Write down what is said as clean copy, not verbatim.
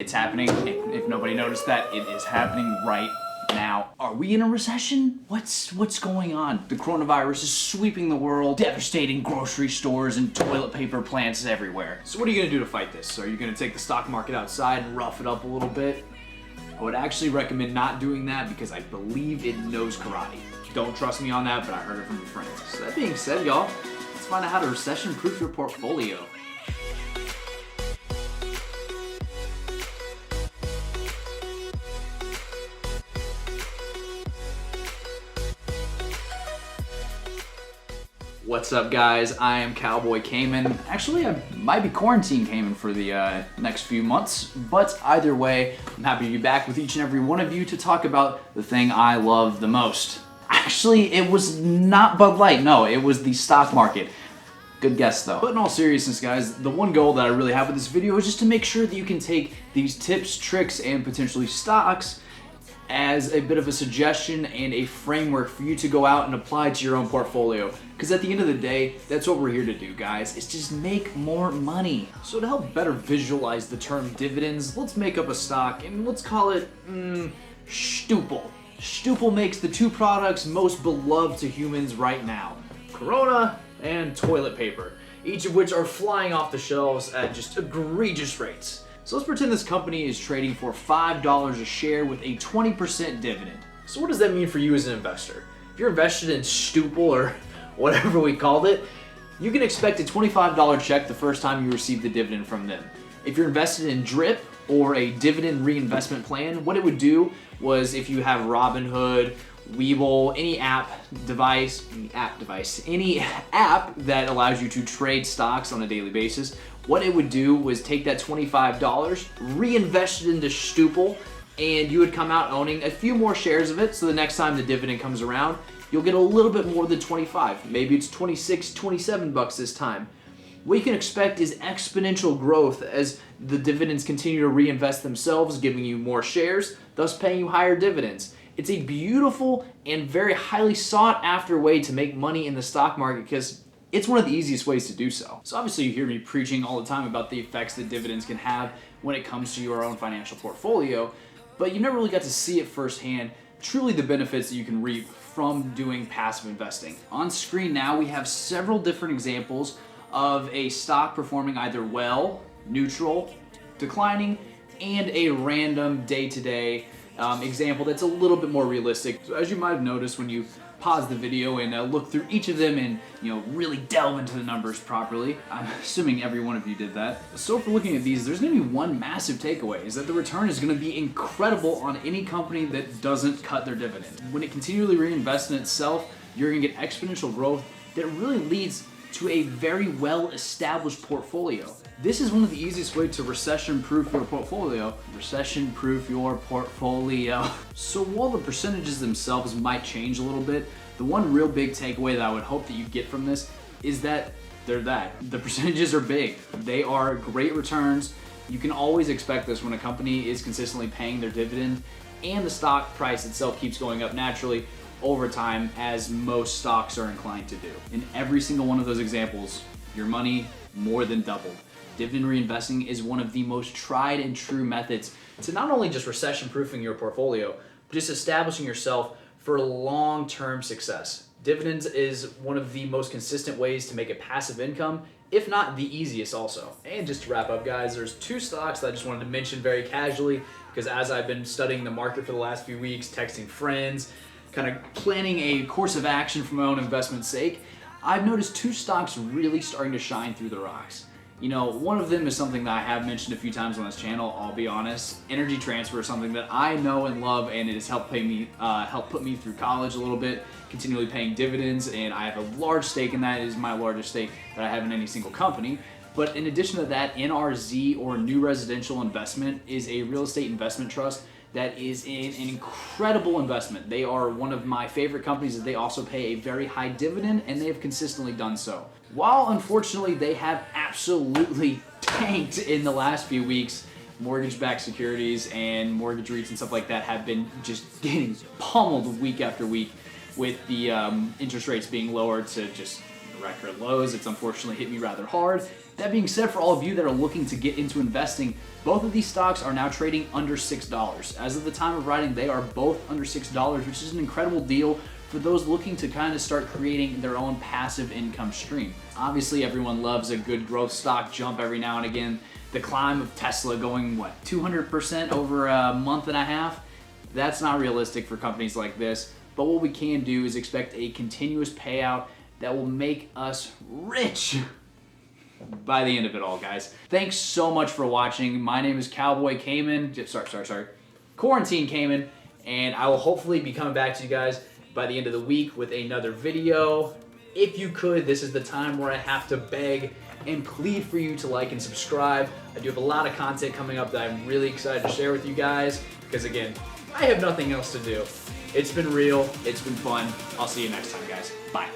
It's happening. If nobody noticed that, it is happening right now. Are we in a recession? What's going on? The coronavirus is sweeping the world, devastating grocery stores and toilet paper plants everywhere. So what are you gonna do to fight this? Are you gonna take the stock market outside and rough it up a little bit? I would actually recommend not doing that because I believe it knows karate. Don't trust me on that, but I heard it from a friend. So that being said, y'all, let's find out how to recession-proof your portfolio. What's up, guys? I am Cowboy Cayman. Actually, I might be quarantine Cayman for the next few months, but either way, I'm happy to be back with each and every one of you to talk about the thing I love the most. Actually, it was not Bud Light. No, it was the stock market. Good guess, though. But in all seriousness, guys, the one goal that I really have with this video is just to make sure that you can take these tips, tricks, and potentially stocks as a bit of a suggestion and a framework for you to go out and apply to your own portfolio. Because at the end of the day, that's what we're here to do, guys. It's just make more money. So to help better visualize the term dividends, let's make up a stock and let's call it Stupel. Stupel makes the two products most beloved to humans right now: Corona and toilet paper, each of which are flying off the shelves at just egregious rates. So let's pretend this company is trading for $5 a share with a 20% dividend. So what does that mean for you as an investor? If you're invested in Stupel or whatever we called it, you can expect a $25 check the first time you receive the dividend from them. If you're invested in DRIP or a dividend reinvestment plan, what it would do was, if you have Robinhood, Webull, any app that allows you to trade stocks on a daily basis, what it would do was take that $25, reinvest it into Stupel, and you would come out owning a few more shares of it, so the next time the dividend comes around, you'll get a little bit more than 25. Maybe it's 26, 27 bucks this time. What you can expect is exponential growth as the dividends continue to reinvest themselves, giving you more shares, thus paying you higher dividends. It's a beautiful and very highly sought after way to make money in the stock market because it's one of the easiest ways to do so. So obviously you hear me preaching all the time about the effects that dividends can have when it comes to your own financial portfolio, but you never really got to see it firsthand, truly the benefits that you can reap from doing passive investing. On screen now we have several different examples of a stock performing either well, neutral, declining, and a random day-to-day example that's a little bit more realistic. So as you might have noticed when you pause the video and look through each of them and really delve into the numbers properly, I'm assuming every one of you did that. So for looking at these, there's going to be one massive takeaway, is that the return is going to be incredible on any company that doesn't cut their dividend. When it continually reinvests in itself, you're going to get exponential growth that really leads to a very well-established portfolio. This is one of the easiest ways to recession-proof your portfolio. Recession-proof your portfolio. So while the percentages themselves might change a little bit, the one real big takeaway that I would hope that you get from this is that the percentages are big. They are great returns. You can always expect this when a company is consistently paying their dividend and the stock price itself keeps going up naturally over time, as most stocks are inclined to do. In every single one of those examples, your money more than doubled. Dividend reinvesting is one of the most tried and true methods to not only just recession-proofing your portfolio, but just establishing yourself for long-term success. Dividends is one of the most consistent ways to make a passive income, if not the easiest also. And just to wrap up, guys, there's two stocks that I just wanted to mention very casually, because as I've been studying the market for the last few weeks, texting friends, kind of planning a course of action for my own investment's sake, I've noticed two stocks really starting to shine through the rocks. One of them is something that I have mentioned a few times on this channel, I'll be honest. Energy Transfer is something that I know and love, and it has helped put me through college a little bit, continually paying dividends, and I have a large stake in that. It is my largest stake that I have in any single company. But in addition to that, NRZ, or New Residential Investment, is a real estate investment trust that is an incredible investment. They are one of my favorite companies, as they also pay a very high dividend, and they have consistently done so. While unfortunately they have absolutely tanked in the last few weeks, mortgage-backed securities and mortgage REITs and stuff like that have been just getting pummeled week after week with the interest rates being lowered to just record lows. It's unfortunately hit me rather hard, That being said, for all of you that are looking to get into investing, both of these stocks are now trading under $6. As of the time of writing, they are both under $6, which is an incredible deal for those looking to kind of start creating their own passive income stream. Obviously, everyone loves a good growth stock jump every now and again. The climb of Tesla going, what, 200% over a month and a half? That's not realistic for companies like this, but what we can do is expect a continuous payout that will make us rich by the end of it all, guys. Thanks so much for watching. My name is Cowboy Cayman. Quarantine Cayman, and I will hopefully be coming back to you guys by the end of the week with another video. If you could, this is the time where I have to beg and plead for you to like and subscribe. I do have a lot of content coming up that I'm really excited to share with you guys because, again, I have nothing else to do. It's been real. It's been fun. I'll see you next time, guys. Bye.